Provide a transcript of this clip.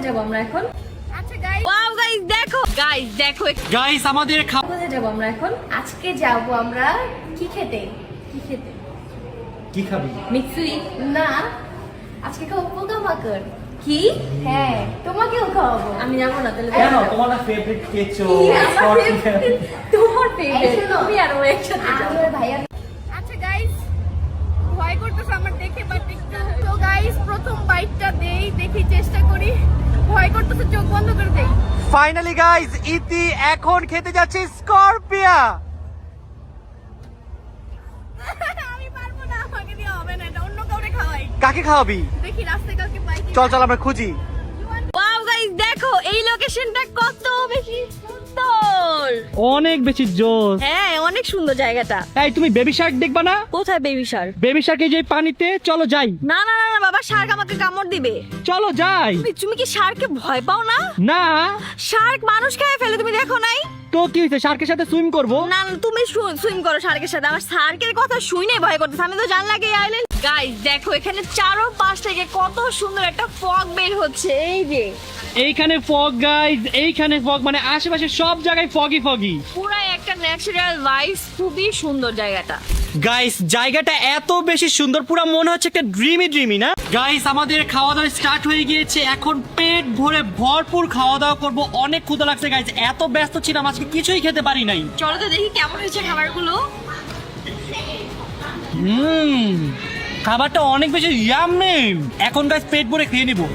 যাব আমরা এখন? আচ্ছা গাইস, ওয়াও গাইস দেখো, গাইস আমাদের কোথায় যাব আমরা এখন? আজকে যাব আমরা কি খেতে? কি খাবি? মিক্সুরি না, আজকে খাবো পোকামাকড়। কি? হ্যাঁ, তোমাকেও খাওয়াবো। আমি যাবো না তাহলে। কেন তোমার না ফেভারিট কেচো? তোমার ফেভারিট, তুমি আর ও একসাথে যাবো। ভাইয়া আচ্ছা গাইস, ভয় করতেছে আমার দেখে, বাট তো গাইস প্রথম বাইটটা দেখি চেষ্টা করি। ভয় করতেছে, চোখ বন্ধ করে দেই। ফাইনালি গাইস, ইতি এখন খেতে যাচ্ছে স্করপিয়া। আমি পারবো না, আমাকে দিয়ে হবে না, এটা অন্য কাউকে খাওয়াই। কাকে খাওয়াবি? দেখি রাস্তায় কাউকে পাই কি। চল আমরা খুঁজি। ওয়াও গাইস দেখো, এই লোকেশনটা কত বেশি সুন্দর। অনেক বেশি জোস। হ্যাঁ, অনেক সুন্দর জায়গাটা। এই তুমি বেবি শার্ক দেখবা না? কোথায় বেবি শার্ক? বেবি শার্ক এই যে পানিতে, চলো যাই। না না না না বাবা, শার্ক আমাকে কামড় দিবে। চলো যাই। তুমি কি শার্ককে ভয় পাও না? না শার্ক মানুষ খেয়ে ফেলে, তুমি দেখো নাই? তো কি হয়েছে, শার্কের সাথে সুইম করবো? না না, তুমি সুইম করো শার্কের সাথে। আমার শার্কের কথা শুনেই ভয় করতেছে। আমি তো জানলা গিয়ে আইলেন। গাইস দেখো, এখানে চারপাশ থেকে কত সুন্দর একটা ফগ বের হচ্ছে। এই যে এইখানে ফগ গাইস, এইখানে ফগ, মানে আশেপাশে সব জায়গায় ফগি। পুরো একটা ন্যাচারাল ভাইবস, খুবই সুন্দর জায়গাটা। গাইস জায়গাটা এত বেশি সুন্দর, পুরো মনে হচ্ছে একটা ড্রিমি না? গাইস আমাদের খাওয়া দাওয়া স্টার্ট হয়ে গিয়েছে, এখন পেট ভরে ভরপুর খাওয়া দাওয়া করব। অনেক ক্ষুধা লাগছে গাইস, এত ব্যস্ত ছিলাম আজকে, কিছুই খেতে পারি নাই। চলো তো দেখি কেমন হয়েছে খাবারগুলো। খাবারটা অনেক বেশি ইয়াম্মি। এখন গাইস পেট ভরে খেয়ে নিবো।